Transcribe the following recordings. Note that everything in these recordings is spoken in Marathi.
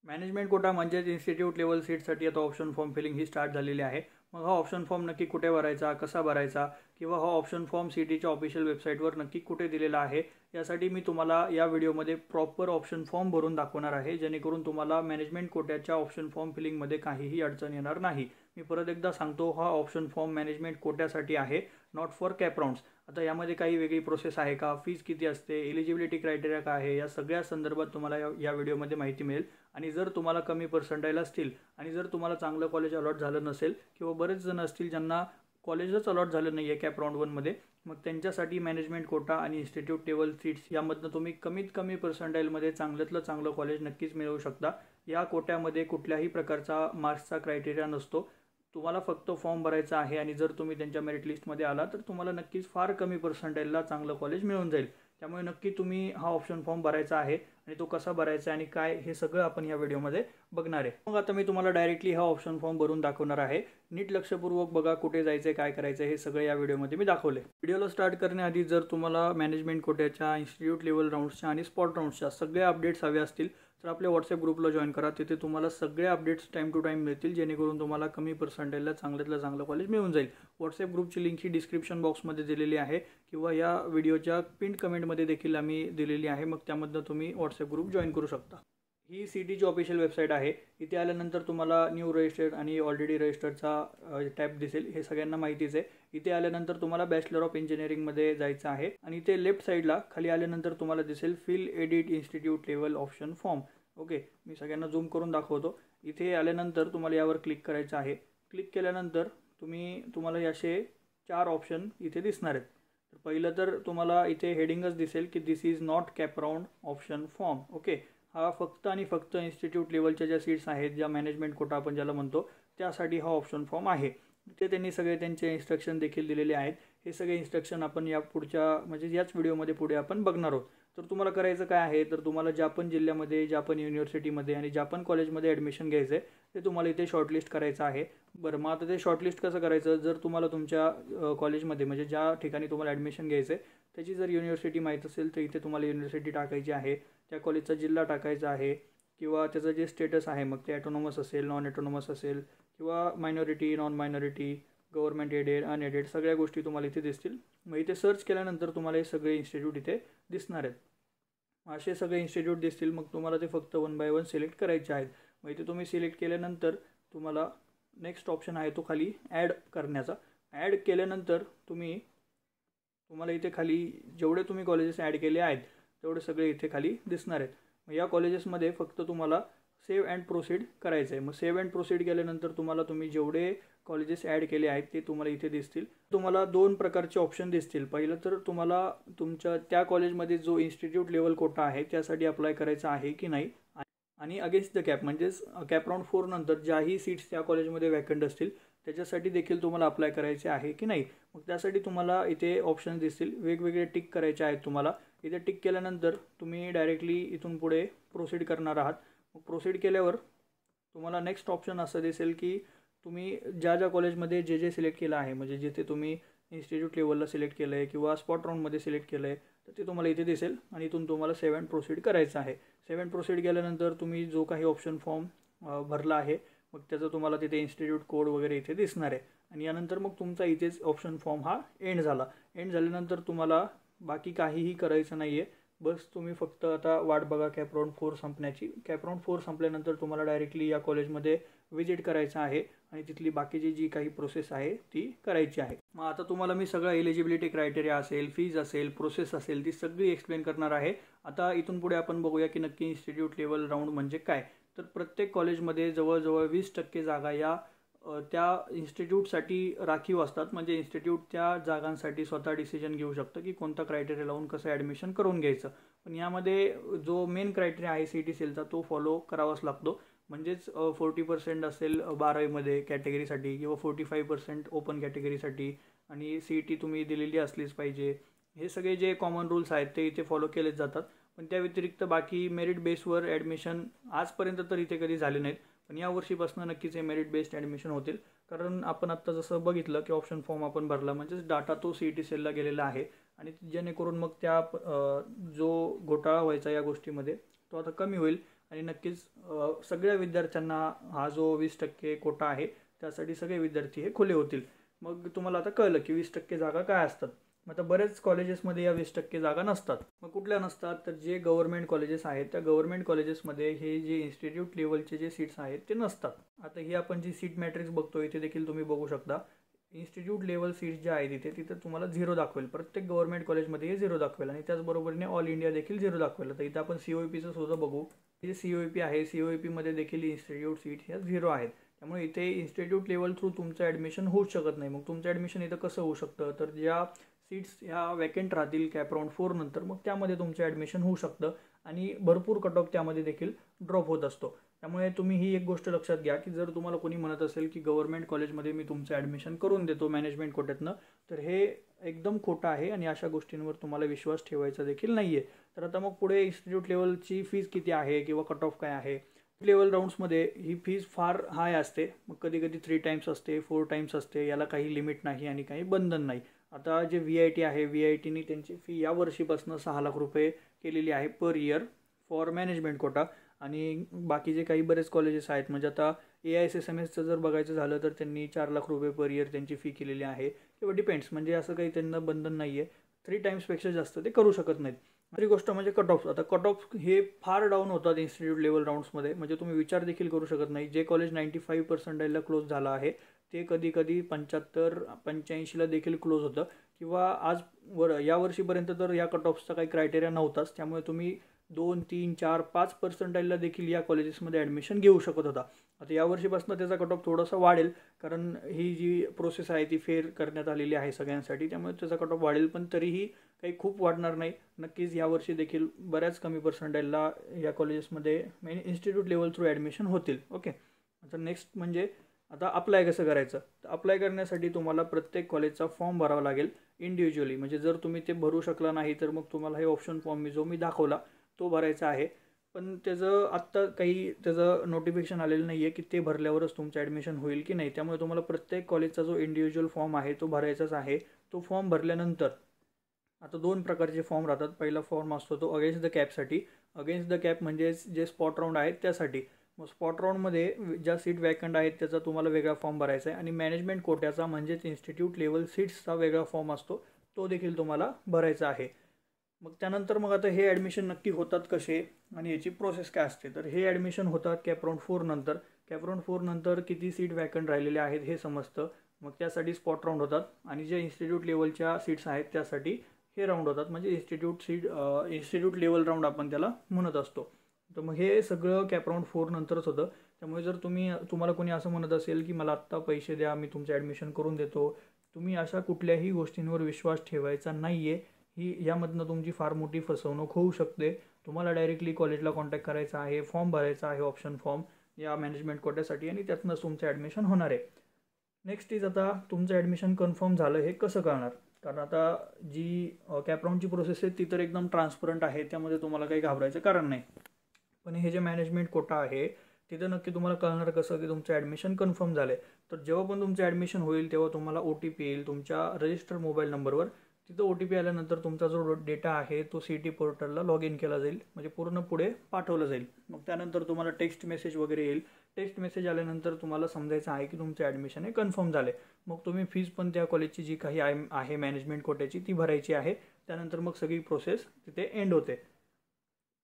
मॅनेजमेंट कोटा म्हणजेच इन्स्टिट्यूट लेवल सीटसाठी आता ऑप्शन फॉर्म फिलिंग ही स्टार्ट झालेली आहे। मग हा ऑप्शन फॉर्म नक्की कुठे भरायचा, कसा भरायचा किंवा हा ऑप्शन फॉर्म सीईटीच्या ऑफिशियल वेबसाईटवर नक्की कुठे दिलेला आहे, यासाठी मी तुम्हाला या व्हिडिओमध्ये प्रॉपर ऑप्शन फॉर्म भरून दाखवणार आहे, जेणेकरून तुम्हाला मॅनेजमेंट कोट्याच्या ऑप्शन फॉर्म फिलिंगमध्ये काहीही अडचण येणार नाही। मी परत एकदा सांगतो, हा ऑप्शन फॉर्म मॅनेजमेंट कोट्यासाठी आहे, नॉट फॉर कॅप राउंड्स। आता यामध्ये काही वेगळी प्रोसेस आहे का, फीज किती असते, एलिजिबिलिटी क्रायटेरिया काय आहे, या सगळ्या संदर्भात तुम्हाला या व्हिडिओमध्ये माहिती मिळेल। आणि जर तुम्हाला कमी पर्सेंटाईल असतील आणि जर तुम्हाला चांगलं कॉलेज अलॉट झालं नसेल किंवा बरेच जण असतील ज्यांना कॉलेजच अलॉट झालं नाही आहे कॅप राऊंड 1मध्ये, मग त्यांच्यासाठी मॅनेजमेंट कोटा आणि इन्स्टिट्यूट लेवल सीट्स यामधनं तुम्ही कमीत कमी पर्सेंटाईलमध्ये चांगल्यातलं चांगलं कॉलेज नक्कीच मिळवू शकता। या कोट्यामध्ये कुठल्याही प्रकारचा मार्क्सचा क्रायटेरिया नसतो, तुम्हाला फक्त फॉर्म भरायचा आहे आणि जर तुम्ही त्यांच्या मेरिट लिस्टमध्ये आला तर तुम्हाला नक्कीच फार कमी पर्सेंटाईलला चांगलं कॉलेज मिळून जाईल। त्यामुळे नक्की तुम्ही हा ऑप्शन फॉर्म भरायचा आहे आणि तो कसा भरायचा आणि काय हे सगळं आपण या व्हिडिओमध्ये बघणार आहे। मग आता मी तुम्हाला डायरेक्टली हा ऑप्शन फॉर्म भरून दाखवणार आहे। नीट लक्षपूर्वक बघा, कुठे जायचं, काय करायचं हे सगळं या व्हिडिओमध्ये मी दाखवले। व्हिडिओला स्टार्ट करण्याआधी जर तुम्हाला मॅनेजमेंट कोट्याच्या, इन्स्टिट्यूट लेवल राऊंड्सच्या आणि स्पॉट राऊंड्सच्या सगळ्या अपडेट्स हवे असतील तर आपल्या व्हॉट्सअप ग्रुपला जॉईन करा। तिथे तुम्हाला सगळे अपडेट्स टाइम टू टाइम मिळतील, जेणेकरून तुम्हाला कमी पर्सेंटाईलला चांगल्यातलं चांगलं कॉलेज मिळून जाईल। व्हॉट्सअप ग्रुपची लिंक ही डिस्क्रिप्शन बॉक्समध्ये दिलेली आहे किंवा या व्हिडिओच्या पिन कमेंटमध्ये देखील आम्ही दिलेली आहे, मग त्यामधनं तुम्ही व्हॉट्सअप ग्रुप जॉईन करू शकता। ही सीईटीची ऑफिशियल वेबसाईट आहे। इथे आल्यानंतर तुम्हाला न्यू रजिस्टर्ड आणि ऑलरेडी रजिस्टर्डचा टॅब दिसेल, हे सगळ्यांना माहितीच आहे। इथे आल्यानंतर तुम्हाला बॅचलर ऑफ इंजिनिअरिंगमध्ये जायचं आहे आणि इथे लेफ्ट साईडला खाली आल्यानंतर तुम्हाला दिसेल fill edit institute level option form. Okay, मी सगळ्यांना झूम करून दाखवतो। इथे आल्यानंतर तुम्हाला यावर क्लिक करायचं आहे। क्लिक केल्यानंतर तुम्हाला असे 4 ऑप्शन इथे दिसणार आहेत। तर पहिलं तर तुम्हाला इथे हेडिंगच दिसेल की this is not cap round option form. Okay, हा फक्त आणि फक्त इन्स्टिट्यूट लेवलच्या ज्या सीट्स आहेत, ज्या मॅनेजमेंट कोटा आपण ज्याला म्हणतो, त्यासाठी हा ऑप्शन फॉर्म आहे। इथे त्यांनी सगळे त्यांचे इन्स्ट्रक्शन देखील दिलेले आहेत। हे सगळे इन्स्ट्रक्शन आपण या पुढच्या म्हणजे याच व्हिडिओमध्ये पुढे आपण बघणार आहोत। तर तुम्हाला करायचं काय आहे, तर तुम्हाला ज्या पण जिल्ह्यामध्ये, ज्या पण युनिव्हर्सिटीमध्ये आणि ज्या पण कॉलेजमध्ये ॲडमिशन घ्यायचं आहे ते तुम्हाला इथे शॉर्टलिस्ट करायचं आहे। बरं, मग आता ते शॉर्टलिस्ट कसं करायचं, जर तुम्हाला तुमच्या कॉलेजमध्ये म्हणजे ज्या ठिकाणी तुम्हाला ॲडमिशन घ्यायचं आहे त्याची जर युनिव्हर्सिटी माहीत असेल तर इथे तुम्हाला युनिव्हर्सिटी टाकायची आहे, त्या कॉलेजचा जिल्हा टाकायचा आहे किंवा त्याचं जे स्टेटस आहे, मग ते ॲटोनॉमस असेल, नॉन ॲटोनॉमस असेल किंवा minority, non minority, government aided, unaided, सगळ्या गोष्टी तुम्हाला इथे दिसतील। मग इथे सर्च केल्यानंतर तुम्हाला हे सगळे इन्स्टिट्यूट इथे दिसणार आहेत। असे सगळे इन्स्टिट्यूट दिसतील, मग तुम्हाला ते फक्त 1 बाय 1 सिलेक्ट करायचे आहेत। मग इथे तुम्ही सिलेक्ट केल्यानंतर तुम्हाला नेक्स्ट ऑप्शन आहे तो खाली ॲड करण्याचा। ॲड केल्यानंतर तुम्हाला इथे खाली जेवढे तुम्ही कॉलेजेस ॲड केले आहेत तेवढे सगळे इथे खाली दिसणार आहेत। मग या कॉलेजेसमध्ये फक्त तुम्हाला सेव्ह अँड प्रोसीड करायचं आहे। मग सेव्ह अँड प्रोसीड केल्यानंतर तुम्ही जेवढे कॉलेजेस ॲड केले आहेत ते तुम्हाला इथे दिसतील। तुम्हाला 2 प्रकारचे ऑप्शन दिसतील। पहिलं तर तुम्हाला तुमच्या त्या कॉलेजमध्ये जो इन्स्टिट्यूट लेवल कोटा आहे त्यासाठी अप्लाय करायचा आहे की नाही, आणि अगेन्स्ट द कॅप म्हणजेच कॅप राऊंड 4 नंतर ज्याही सीट्स त्या कॉलेजमध्ये वॅकंट असतील त्याच्यासाठी देखील तुम्हाला अप्लाय करायचे आहे की नाही। मग त्यासाठी तुम्हाला इथे ऑप्शन दिसतील, वेगवेगळे टिक करायचे आहेत तुम्हाला। इथे टिक केल्यानंतर तुम्ही डायरेक्टली इथून पुढे प्रोसीड करणार आहात। मग प्रोसीड केल्यावर तुम्हाला नेक्स्ट ऑप्शन असं दिसेल की तुम्ही ज्या कॉलेजमध्ये जे सिलेक्ट केलं आहे, म्हणजे जिथे तुम्ही इन्स्टिट्यूट लेवलला सिलेक्ट केलं आहे किंवा स्पॉट राऊंडमध्ये सिलेक्ट केलं आहे, तर ते तुम्हाला इथे दिसेल आणि इथून तुम्हाला सेव्ह अँड प्रोसीड करायचं आहे। सेव्ह अँड प्रोसीड केल्यानंतर तुम्ही जो काही ऑप्शन फॉर्म भरला आहे मग त्याचं तुम्हाला तिथे इन्स्टिट्यूट कोड वगैरे इथे दिसणार आहे आणि यानंतर मग तुमचा इथेच ऑप्शन फॉर्म हा एंड झाला। एंड झाल्यानंतर तुम्हाला बाकी काहीही करायचं नाही आहे, बस तुम्ही फक्त आता वाट बघा कॅप राऊंड 4 संपण्याची। कॅप राऊंड 4 संपल्यानंतर तुम्हाला डायरेक्टली या कॉलेजमध्ये व्हिजिट करायचं आहे आणि तिथली बाकीची जी काही प्रोसेस आहे ती करायची आहे। मग आता तुम्हाला मी सगळं एलिजिबिलिटी क्रायटेरिया असेल, फीज असेल, प्रोसेस असेल, ती सगळी एक्सप्लेन करणार आहे। आता इथून पुढे आपण बघूया की नक्की इन्स्टिट्यूट लेवल राऊंड म्हणजे काय। तर प्रत्येक कॉलेजमध्ये जवळजवळ 20% जागा या त्या इन्स्टिट्यूटसाठी राखीव असतात, म्हणजे इन्स्टिट्यूट त्या जागांसाठी स्वतः डिसिजन घेऊ शकतं की कोणता क्रायटेरिया लावून कसं ॲडमिशन करून घ्यायचं। पण यामध्ये जो मेन क्रायटेरिया आहे सीईटी सेलचा तो फॉलो करावाच लागतो। म्हणजेच 40% असेल 12वीमध्ये कॅटेगरीसाठी किंवा 45% ओपन कॅटेगरीसाठी आणि सीईटी तुम्ही दिलेली असलीच पाहिजे। हे सगळे जे कॉमन रूल्स आहेत ते इथे फॉलो केलेच जातात। पण त्या व्यतिरिक्त बाकी मेरिट बेसवर ॲडमिशन आजपर्यंत तर इथे कधी झाले नाहीत, पण या वर्षीपासून नक्कीच हे मेरिट बेस्ड ॲडमिशन होतील। कारण आपण आत्ता जसं बघितलं की ऑप्शन फॉर्म आपण भरला म्हणजेच डाटा तो सीईटी सेलला गेलेला आहे आणि जेणेकरून मग त्या जो घोटाळा व्हायचा या गोष्टीमध्ये तो आता कमी होईल आणि नक्कीच सगळ्या विद्यार्थ्यांना हा जो 20% कोटा आहे त्यासाठी सगळे विद्यार्थी हे खुले होतील. मग तुम्हाला आता कळलं की 20% जागा काय असतात. मग आता बरेच कॉलेजेसमध्ये या 20% जागा नसतात. मग कुठल्या नसतात, तर जे गव्हर्नमेंट कॉलेजेस आहेत त्या गव्हर्नमेंट कॉलेजेसमध्ये हे जे इन्स्टिट्यूट लेवलचे जे सीट्स आहेत ते नसतात. आता ही आपण जी सीट मॅट्रिक्स बघतो इथे देखील तुम्ही बघू शकता. इन्स्टिट्यूट लेवल सीट्स जे आहे तिथे तुम्हाला 0 दाखवेल. प्रत्येक गव्हर्नमेंट कॉलेजमध्ये हे 0 दाखवेल आणि त्याचबरोबरीने ऑल इंडिया देखील 0 दाखवेल. तर इथं आपण COEPचं सुद्धा बघू. जे COEP आहे COEPमध्ये देखील इन्स्टिट्यूट सीट ह्या 0 आहेत. त्यामुळे इथे इन्स्टिट्यूट लेवल थ्रू तुमचं ॲडमिशन होऊच शकत नाही. मग तुमचं ॲडमिशन इथं कसं होऊ शकतं, तर ज्या सीट्स ह्या वॅकेंट राहतील कॅप राऊंड 4 नंतर मग त्यामध्ये तुमचं ॲडमिशन होऊ शकतं आणि भरपूर कट ऑफ त्यामध्ये देखील ड्रॉप होत असतो. त्यामुळे तुम्ही ही एक गोष्ट लक्षात घ्या की जर तुम्हाला कोणी म्हणत असेल की गव्हर्नमेंट कॉलेजमध्ये मी तुमचं ॲडमिशन करून देतो मॅनेजमेंट कोट्यातनं, तर हे एकदम खोटं आहे आणि अशा गोष्टींवर तुम्हाला विश्वास ठेवायचा देखील नाही आहे. तर आता मग पुढे इन्स्टिट्यूट लेवलची फीज किती आहे किंवा कट ऑफ काय आहे. लेवल राऊंड्समध्ये ही फीज फार हाय असते. मग कधी कधी 3 टाईम्स असते, 4 टाईम्स असते. याला काही लिमिट नाही आणि काही बंधन नाही. आता जे VIT आहे VITनी त्यांची फी या वर्षीपासून 6 लाख रुपये केलेली आहे per year for management quota. आणि बाकी जे काही बरेच कॉलेजेस आहेत म्हणजे आता AISSMSचं जर बघायचं झालं तर त्यांनी 4 लाख रुपये पर इयर त्यांची फी केलेली आहे किंवा डिपेंड्स, म्हणजे असं काही त्यांना बंधन नाही आहे. 3 टाईम्सपेक्षा जास्त ते करू शकत नाहीत. दुसरी गोष्ट म्हणजे कट ऑफ. आता कट ऑफ हे फार डाऊन होतात इन्स्टिट्यूट लेवल राऊंड्समध्ये, म्हणजे तुम्ही विचार देखील करू शकत नाही. जे कॉलेज 95% क्लोज झालं आहे ते कधी कधी 75-85ला देखील क्लोज होतं किंवा यावर्षीपर्यंत तर या कट ऑफचा काही क्रायटेरिया नव्हताच. त्यामुळे तुम्ही 2, 3, 4, 5% देखील या कॉलेजेसमध्ये ॲडमिशन घेऊ शकत होता. आता यावर्षीपासून त्याचा कट ऑफ थोडासा वाढेल कारण ही जी प्रोसेस आहे ती फेअर करण्यात आलेली आहे सगळ्यांसाठी. त्यामुळे त्याचा कट ऑफ वाढेल पण तरीही काही खूप वाढणार नाही. नक्कीच यावर्षी देखील बऱ्याच कमी पर्सेंटाईलला या कॉलेजेसमध्ये इन्स्टिट्यूट लेवल थ्रू ॲडमिशन होतील. ओके. आता नेक्स्ट म्हणजे आता अप्लाय कसं करायचं. तर अप्लाय करण्यासाठी तुम्हाला प्रत्येक कॉलेजचा फॉर्म भरावा लागेल इंडिव्हिज्युअली. म्हणजे जर तुम्ही ते भरू शकला नाही तर मग तुम्हाला हे ऑप्शन फॉर्म जो मी दाखवला तो भरायचा आहे. पण त्याचं आत्ता काही त्याचं नोटिफिकेशन आलेलं नाही आहे की ते भरल्यावरच तुमचं ॲडमिशन होईल की नाही. त्यामुळे तुम्हाला प्रत्येक कॉलेजचा जो इंडिव्हिज्युअल फॉर्म आहे तो भरायचाच आहे. तो फॉर्म भरल्यानंतर आता 2 प्रकारचे फॉर्म राहतात. पहिला फॉर्म असतो तो अगेन्स्ट द कॅपसाठी. अगेन्स्ट द कॅप म्हणजे जे स्पॉट राऊंड आहेत त्यासाठी. मग स्पॉट राऊंडमध्ये ज्या सीट वॅकंट आहेत त्याचा तुम्हाला वेगळा फॉर्म भरायचा आहे आणि मॅनेजमेंट कोट्याचा म्हणजेच इन्स्टिट्यूट लेवल सीट्सचा वेगळा फॉर्म असतो तो देखील तुम्हाला भरायचा आहे. मग त्यानंतर मग आता हे ॲडमिशन नक्की होतात कसे आणि याची प्रोसेस काय असते. तर हे ॲडमिशन होतात कॅप राऊंड 4 नंतर. कॅप राऊंड 4 नंतर किती सीट वॅकंट राहिलेले आहेत हे समजतं. मग त्यासाठी स्पॉट राऊंड होतात आणि जे इन्स्टिट्यूट लेवलच्या सीट्स आहेत त्यासाठी हे राऊंड होतात. म्हणजे इन्स्टिट्यूट लेवल राऊंड आपण त्याला म्हणत असतो. तर मग हे सगळं कॅप राऊंड 4 नंतरच होतं. त्यामुळे जर तुम्हाला कोणी असं म्हणत असेल की मला आत्ता पैसे द्या मी तुमचं ॲडमिशन करून देतो, तुम्ही अशा कुठल्याही गोष्टींवर विश्वास ठेवायचा नाही आहे. यामधनं तुमची फार मोठी फसवणूक होऊ शकते. तुम्हाला डायरेक्टली कॉलेजला कॉन्टॅक्ट करायचा आहे, फॉर्म भरायचा आहे ऑप्शन फॉर्म या मॅनेजमेंट कोट्यासाठी आणि त्यातनंच तुमचं ॲडमिशन होणार आहे. नेक्स्ट इज आता तुमचं ॲडमिशन कन्फर्म झालं हे कसं कळणार. कारण आता जी कॅप राऊंडची प्रोसेस आहे ती तर एकदम ट्रान्सपरंट आहे. त्यामध्ये तुम्हाला काही घाबरायचं कारण नाही. पण हे जे मॅनेजमेंट कोटा आहे तिथं नक्की तुम्हाला कळणार कसं की तुमचं ॲडमिशन कन्फर्म झालं आहे. तर जेव्हा पण तुमचं ॲडमिशन होईल तेव्हा तुम्हाला OTP येईल तुमच्या रजिस्टर्ड मोबाईल नंबरवर. तिथं OTP आल्यानंतर तुमचा जो डेटा आहे तो CET पोर्टलला लॉग इन केला जाईल, म्हणजे पूर्ण पुढे पाठवलं जाईल. मग त्यानंतर तुम्हाला टेक्स्ट मेसेज वगैरे येईल. टेक्स्ट मेसेज आल्यानंतर तुम्हाला समजायचं आहे की तुमचं ॲडमिशन हे कन्फर्म झालं आहे. मग तुम्ही फीज पण त्या कॉलेजची जी काही आहे मॅनेजमेंट कोट्याची ती भरायची आहे. त्यानंतर मग सगळी प्रोसेस तिथे एंड होते.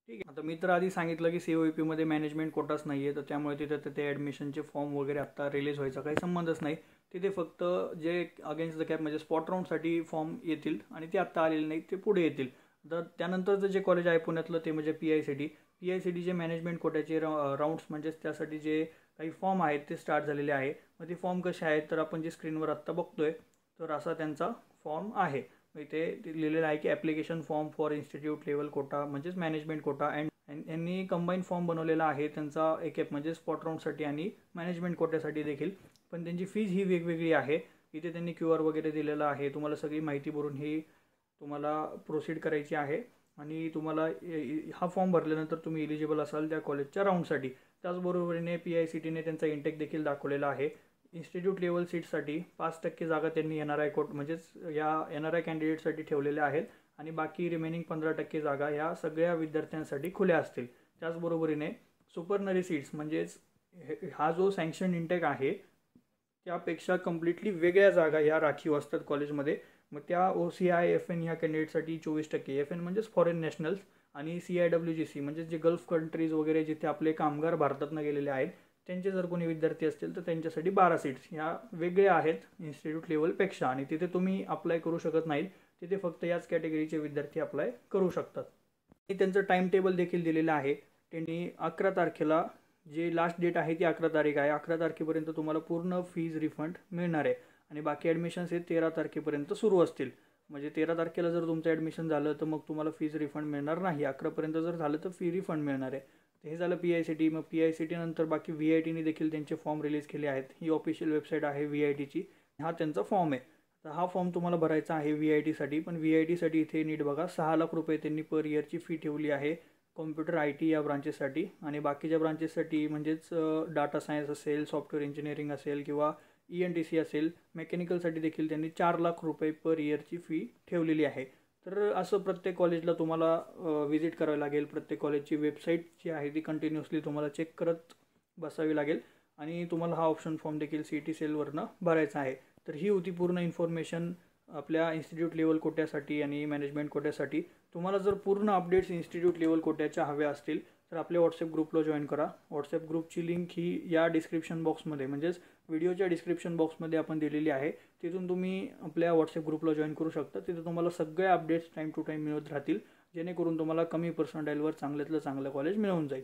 ठीक आहे. आता मी तर आधी सांगितलं की COEPमध्ये मॅनेजमेंट कोटाच नाही आहे, तर त्यामुळे तिथे ॲडमिशनचे फॉर्म वगैरे आत्ता रिलीज व्हायचा काही संबंधच नाही. तिथे फक्त जे अगेन्स्ट द कॅप म्हणजे स्पॉट राऊंडसाठी फॉर्म येतील आणि ते आत्ता आलेले नाहीत, ते पुढे येतील. तर त्यानंतरचं जे कॉलेज आहे पुण्यातलं ते म्हणजे PICT जे मॅनेजमेंट कोट्याचे राऊंड्स म्हणजेच त्यासाठी जे काही फॉर्म आहेत ते स्टार्ट झालेले आहे. मग ते फॉर्म कसे आहेत तर आपण जे स्क्रीनवर आत्ता बघतोय तर असा त्यांचा फॉर्म आहे. इथे लिहिलेलं आहे की application form for institute level quota म्हणजेच मॅनेजमेंट कोटा अँड यांनी कंबाईन फॉर्म बनवलेला आहे त्यांचा एक म्हणजे स्पॉट राऊंडसाठी आणि मॅनेजमेंट कोट्यासाठी देखील. पण त्यांची फीज ही वेगवेगळी आहे. इथे त्यांनी QR वगैरे दिलेला आहे. तुम्हाला सगळी माहिती भरून ही तुम्हाला प्रोसीड करायची आहे आणि तुम्हाला हा फॉर्म भरल्यानंतर तुम्ही इलिजिबल असाल त्या कॉलेजच्या राऊंडसाठी. त्याचबरोबरीने PICTने त्यांचा इंटेक देखील दाखवलेला आहे. इन्स्टिट्यूट लेवल सीटसाठी 5% जागा त्यांनी NRI म्हणजेच या NRI कॅन्डिडेटसाठी ठेवलेल्या आहेत आणि बाकी रिमेनिंग 15% जागा ह्या सगळ्या विद्यार्थ्यांसाठी खुल्या असतील. त्याचबरोबरीने सुपरनरी सीट्स म्हणजेच हा जो सँक्शन इंटेक आहे त्यापेक्षा कम्प्लिटली वेगळ्या जागा ह्या राखीव असतात कॉलेजमध्ये. मग त्या OCI FN ह्या कॅन्डिडेटसाठी 24%, FN म्हणजेच फॉरेन नॅशनल्स, आणि CIWGC म्हणजे जे गल्फ कंट्रीज वगैरे जिथे आपले कामगार भारतातनं गेलेले आहेत त्यांचे जर कोणी विद्यार्थी असतील तर त्यांच्यासाठी 12 सीट्स ह्या वेगळ्या आहेत इन्स्टिट्यूट लेवलपेक्षा, आणि तिथे तुम्ही अप्लाय करू शकत नाहीत. तिथे फक्त याच कॅटेगरीचे विद्यार्थी अप्लाय करू शकतात. आणि त्यांचं टाईम टेबल देखील दिलेलं आहे. त्यांनी 11 तारखेला, जे लास्ट डेट आहे ती 11 तारीख आहे, 11 तारखेपर्यंत तुम्हाला पूर्ण फीज रिफंड मिळणार आहे. आणि बाकी ॲडमिशन्स हे 13 तारखेपर्यंत सुरू असतील. म्हणजे 13 तारखेला जर तुमचं ॲडमिशन झालं तर मग तुम्हाला फीज रिफंड मिळणार नाही. 11पर्यंत जर झालं तर फी रिफंड मिळणार आहे. हे झालं PICT. मग PICT नंतर बाकी VITने देखील त्यांचे फॉर्म रिलीज केले आहेत. ही ऑफिशियल वेबसाईट आहे VITची. हा त्यांचा फॉर्म आहे. तर हा फॉर्म तुम्हाला भरायचा आहे VITसाठी. पण VITसाठी इथे नीट बघा, 6 लाख रुपये त्यांनी पर इयरची फी ठेवली आहे कॉम्प्युटर IT या ब्रांचेससाठी. आणि बाकीच्या ब्रांचेससाठी म्हणजेच डाटा सायन्स असेल, सॉफ्टवेअर इंजिनिअरिंग असेल किंवा ENTC असेल, मेकॅनिकलसाठी देखील त्यांनी 4 लाख रुपये पर इयरची फी ठेवलेली आहे. तर असं प्रत्येक कॉलेजला तुम्हाला व्हिजिट करावी लागेल. प्रत्येक कॉलेजची वेबसाईट जी आहे ती कंटिन्युअसली तुम्हाला चेक करत बसावी लागेल. आणि तुम्हाला हा ऑप्शन फॉर्म देखील CET सेलवरनं भरायचा आहे. तर ही होती पूर्ण इन्फॉर्मेशन आपल्या इन्स्टिट्यूट लेवल कोट्यासाठी आणि मॅनेजमेंट कोट्यासाठी. तुम्हाला जर पूर्ण अपडेट्स इन्स्टिट्यूट लेवल कोट्याच्या हव्या असतील तर आपल्या व्हॉट्सअप ग्रुपला जॉईन करा. व्हॉट्सअप ग्रुपची लिंक ही या डिस्क्रिप्शन बॉक्समध्ये म्हणजेच व्हिडिओच्या डिस्क्रिप्शन बॉक्समध्ये आपण दिलेली आहे. तिथून तुम्ही आपल्या व्हॉट्सअप ग्रुपला जॉईन करू शकता. तिथे तुम्हाला सगळे अपडेट्स टाईम टू टाईम मिळत राहतील, जेणेकरून तुम्हाला कमी पर्सेंटाईलवर चांगल्यातलं चांगलं कॉलेज मिळून जाईल.